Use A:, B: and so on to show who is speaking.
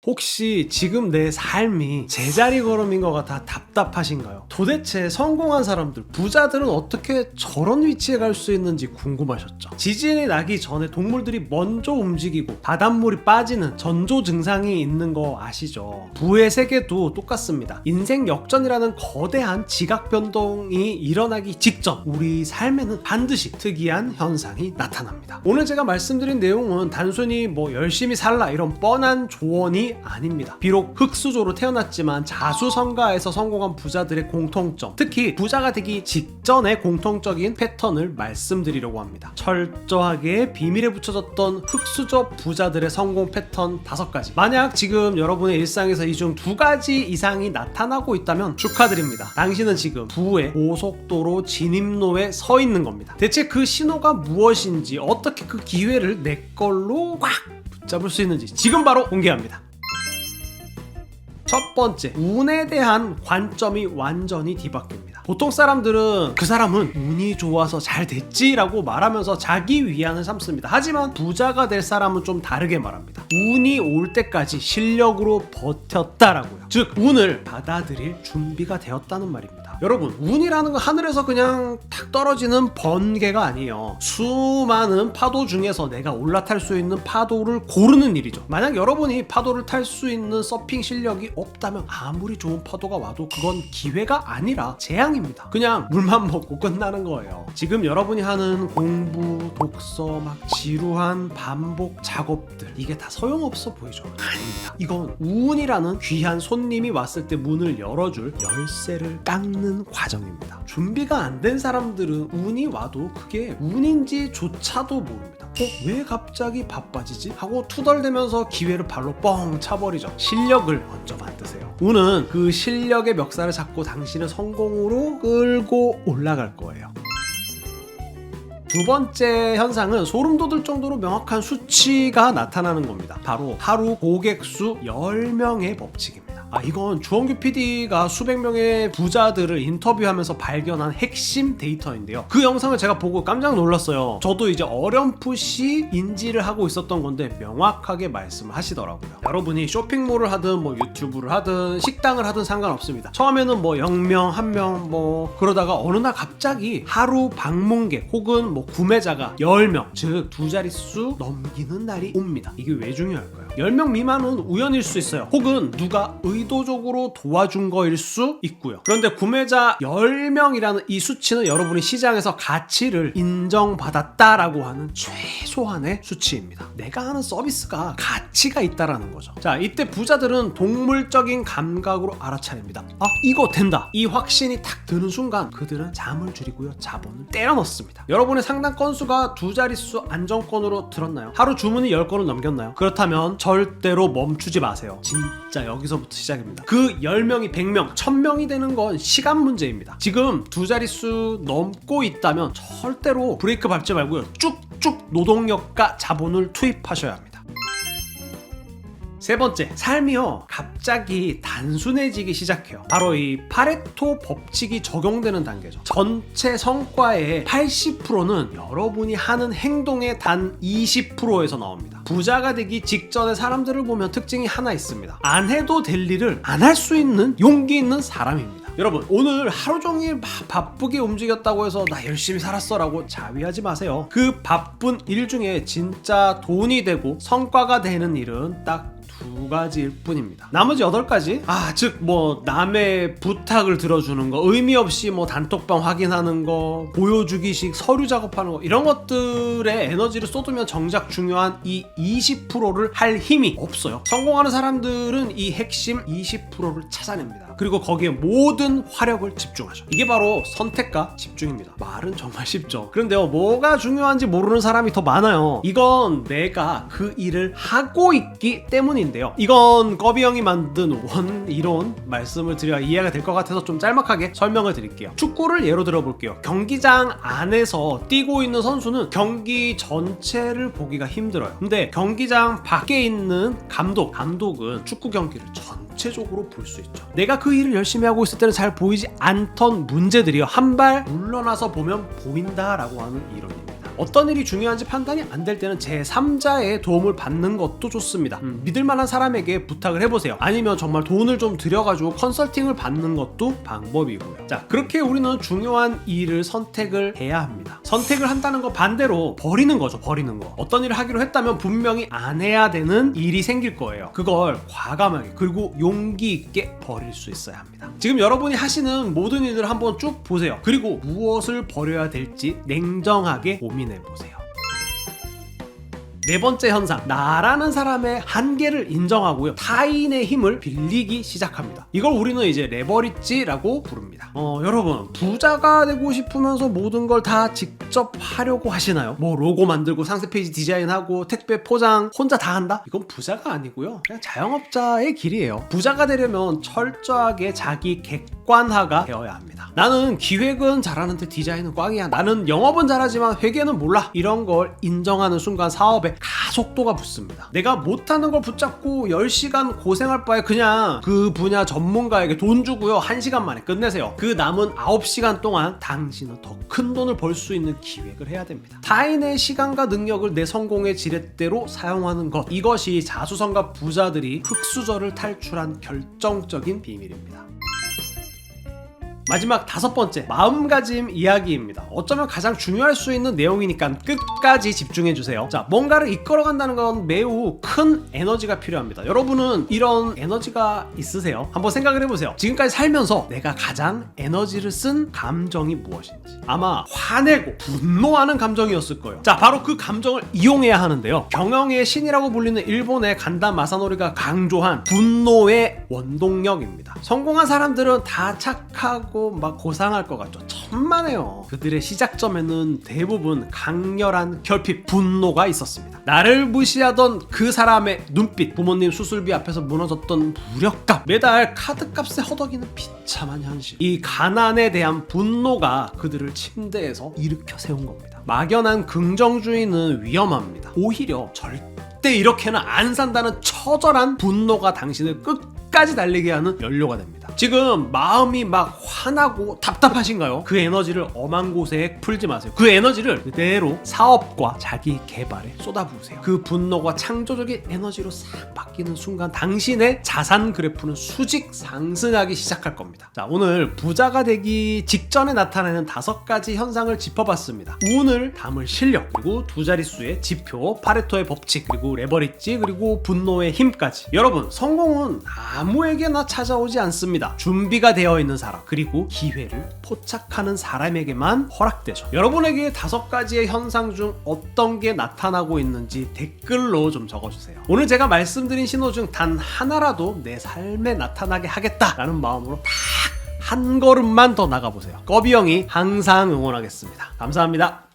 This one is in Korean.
A: 혹시 지금 내 삶이 제자리 걸음인 것 같아 답답하신가요? 도대체 성공한 사람들, 부자들은 어떻게 저런 위치에 갈 수 있는지 궁금하셨죠? 지진이 나기 전에 동물들이 먼저 움직이고 바닷물이 빠지는 전조 증상이 있는 거 아시죠? 부의 세계도 똑같습니다. 인생 역전이라는 거대한 지각 변동이 일어나기 직전 우리 삶에는 반드시 특이한 현상이 나타납니다. 오늘 제가 말씀드린 내용은 단순히 열심히 살라 이런 뻔한 조언이 아닙니다. 비록 흙수저로 태어났지만 자수성가에서 성공한 부자들의 공통점, 특히 부자가 되기 직전의 공통적인 패턴을 말씀드리려고 합니다. 철저하게 비밀에 붙여졌던 흙수저 부자들의 성공 패턴 5가지. 만약 지금 여러분의 일상에서 이 중 2가지 이상이 나타나고 있다면 축하드립니다. 당신은 지금 부의 고속도로 진입로에 서 있는 겁니다. 대체 그 신호가 무엇인지, 어떻게 그 기회를 내 걸로 꽉 붙잡을 수 있는지 지금 바로 공개합니다. 첫 번째, 운에 대한 관점이 완전히 뒤바뀝니다. 보통 사람들은 그 사람은 운이 좋아서 잘 됐지라고 말하면서 자기 위안을 삼습니다. 하지만 부자가 될 사람은 좀 다르게 말합니다. 운이 올 때까지 실력으로 버텼다라고요. 즉, 운을 받아들일 준비가 되었다는 말입니다. 여러분, 운이라는 건 하늘에서 그냥 탁 떨어지는 번개가 아니에요. 수많은 파도 중에서 내가 올라탈 수 있는 파도를 고르는 일이죠. 만약 여러분이 파도를 탈 수 있는 서핑 실력이 없다면 아무리 좋은 파도가 와도 그건 기회가 아니라 재앙입니다. 그냥 물만 먹고 끝나는 거예요. 지금 여러분이 하는 공부, 독서, 지루한 반복 작업들, 이게 다 소용없어 보이죠? 아닙니다. 이건 운이라는 귀한 손님이 왔을 때 문을 열어줄 열쇠를 깎는 과정입니다. 준비가 안 된 사람들은 운이 와도 그게 운인지조차도 모릅니다. 왜 갑자기 바빠지지? 하고 투덜대면서 기회를 발로 뻥 차버리죠. 실력을 먼저 만드세요. 운은 그 실력의 멱살을 잡고 당신을 성공으로 끌고 올라갈 거예요. 두 번째 현상은 소름 돋을 정도로 명확한 수치가 나타나는 겁니다. 바로 하루 고객 수 10명의 법칙입니다. 이건 주원규 PD가 수백 명의 부자들을 인터뷰하면서 발견한 핵심 데이터인데요. 그 영상을 제가 보고 깜짝 놀랐어요. 저도 이제 어렴풋이 인지를 하고 있었던 건데 명확하게 말씀을 하시더라고요. 여러분이 쇼핑몰을 하든 유튜브를 하든 식당을 하든 상관없습니다. 처음에는 0명, 1명 그러다가 어느 날 갑자기 하루 방문객 혹은 구매자가 10명, 즉 2자릿수 넘기는 날이 옵니다. 이게 왜 중요할까요? 10명 미만은 우연일 수 있어요. 혹은 누가 의도적으로 도와준 거일 수 있고요. 그런데 구매자 10명이라는 이 수치는 여러분이 시장에서 가치를 인정받았다라고 하는 최소한의 수치입니다. 내가 하는 서비스가 가치가 있다라는 거죠. 자, 이때 부자들은 동물적인 감각으로 알아차립니다. 이거 된다. 이 확신이 탁 드는 순간 그들은 잠을 줄이고요. 자본을 때려 넣습니다. 여러분의 상당 건수가 2자릿수 안정권으로 들었나요? 하루 주문이 10건을 넘겼나요? 그렇다면 절대로 멈추지 마세요. 진짜 여기서부터 시작입니다. 그 10명이 100명, 1000명이 되는 건 시간 문제입니다. 지금 2자릿수 넘고 있다면 절대로 브레이크 밟지 말고요. 쭉쭉 노동력과 자본을 투입하셔야 합니다. 세 번째, 삶이요 갑자기 단순해지기 시작해요. 바로 이 파레토 법칙이 적용되는 단계죠. 전체 성과의 80%는 여러분이 하는 행동의 단 20%에서 나옵니다. 부자가 되기 직전의 사람들을 보면 특징이 하나 있습니다. 안 해도 될 일을 안 할 수 있는 용기 있는 사람입니다. 여러분, 오늘 하루 종일 바쁘게 움직였다고 해서 나 열심히 살았어 라고 자위하지 마세요. 그 바쁜 일 중에 진짜 돈이 되고 성과가 되는 일은 딱 2가지일 뿐입니다. 나머지 8가지? 즉 남의 부탁을 들어주는 거, 의미 없이 단톡방 확인하는 거, 보여주기식 서류 작업하는 거, 이런 것들에 에너지를 쏟으면 정작 중요한 이 20%를 할 힘이 없어요. 성공하는 사람들은 이 핵심 20%를 찾아냅니다. 그리고 거기에 모든 화력을 집중하죠. 이게 바로 선택과 집중입니다. 말은 정말 쉽죠. 그런데요, 뭐가 중요한지 모르는 사람이 더 많아요. 이건 내가 그 일을 하고 있기 때문인데요. 이건 꺼비 형이 만든 원이론 말씀을 드려야 이해가 될 것 같아서 좀 짤막하게 설명을 드릴게요. 축구를 예로 들어볼게요. 경기장 안에서 뛰고 있는 선수는 경기 전체를 보기가 힘들어요. 근데 경기장 밖에 있는 감독은 축구 경기를 전체적으로 볼 수 있죠. 내가 그 일을 열심히 하고 있을 때는 잘 보이지 않던 문제들이요, 한 발 물러나서 보면 보인다라고 하는 이론입니다. 어떤 일이 중요한지 판단이 안 될 때는 제3자의 도움을 받는 것도 좋습니다. 믿을 만한 사람에게 부탁을 해보세요. 아니면 정말 돈을 좀 들여가지고 컨설팅을 받는 것도 방법이고요. 자, 그렇게 우리는 중요한 일을 선택을 해야 합니다. 선택을 한다는 거 반대로 버리는 거죠. 버리는 거. 어떤 일을 하기로 했다면 분명히 안 해야 되는 일이 생길 거예요. 그걸 과감하게 그리고 용기 있게 버릴 수 있어야 합니다. 지금 여러분이 하시는 모든 일들을 한번 쭉 보세요. 그리고 무엇을 버려야 될지 냉정하게 고민해 보세요. 네 번째 현상, 나라는 사람의 한계를 인정하고요, 타인의 힘을 빌리기 시작합니다. 이걸 우리는 이제 레버리지라고 부릅니다. 여러분, 부자가 되고 싶으면서 모든 걸 다 직접 하려고 하시나요? 뭐 로고 만들고 상세 페이지 디자인하고 택배 포장 혼자 다 한다? 이건 부자가 아니고요, 그냥 자영업자의 길이에요. 부자가 되려면 철저하게 자기 객관화가 되어야 합니다. 나는 기획은 잘하는데 디자인은 꽝이야. 나는 영업은 잘하지만 회계는 몰라. 이런 걸 인정하는 순간 사업에 가속도가 붙습니다. 내가 못하는 걸 붙잡고 10시간 고생할 바에 그냥 그 분야 전문가에게 돈 주고요, 1시간 만에 끝내세요. 그 남은 9시간 동안 당신은 더 큰 돈을 벌 수 있는 기획을 해야 됩니다. 타인의 시간과 능력을 내 성공의 지렛대로 사용하는 것, 이것이 자수성가 부자들이 흙수저를 탈출한 결정적인 비밀입니다. 마지막 5번째, 마음가짐 이야기입니다. 어쩌면 가장 중요할 수 있는 내용이니까 끝까지 집중해주세요. 자, 뭔가를 이끌어간다는 건 매우 큰 에너지가 필요합니다. 여러분은 이런 에너지가 있으세요? 한번 생각을 해보세요. 지금까지 살면서 내가 가장 에너지를 쓴 감정이 무엇인지. 아마 화내고 분노하는 감정이었을 거예요. 자, 바로 그 감정을 이용해야 하는데요, 경영의 신이라고 불리는 일본의 간다 마사노리가 강조한 분노의 원동력입니다. 성공한 사람들은 다 착하고 막 고상할 것 같죠. 천만에요. 그들의 시작점에는 대부분 강렬한 결핍, 분노가 있었습니다. 나를 무시하던 그 사람의 눈빛, 부모님 수술비 앞에서 무너졌던 무력감, 매달 카드값에 허덕이는 비참한 현실, 이 가난에 대한 분노가 그들을 침대에서 일으켜 세운 겁니다. 막연한 긍정주의는 위험합니다. 오히려 절대 이렇게는 안 산다는 처절한 분노가 당신을 끝까지 달리게 하는 연료가 됩니다. 지금 마음이 막 화나고 답답하신가요? 그 에너지를 엄한 곳에 풀지 마세요. 그 에너지를 그대로 사업과 자기 개발에 쏟아부으세요. 그 분노가 창조적인 에너지로 싹 바뀌는 순간 당신의 자산 그래프는 수직 상승하기 시작할 겁니다. 자, 오늘 부자가 되기 직전에 나타나는 5가지 현상을 짚어봤습니다. 운을 담을 실력, 그리고 2자릿수의 지표, 파레토의 법칙, 그리고 레버리지, 그리고 분노의 힘까지. 여러분, 성공은 아무에게나 찾아오지 않습니다. 준비가 되어 있는 사람, 그리고 기회를 포착하는 사람에게만 허락되죠. 여러분에게 5가지의 현상 중 어떤 게 나타나고 있는지 댓글로 좀 적어주세요. 오늘 제가 말씀드린 신호 중 단 하나라도 내 삶에 나타나게 하겠다라는 마음으로 딱 한 걸음만 더 나가보세요. 꺼비 형이 항상 응원하겠습니다. 감사합니다.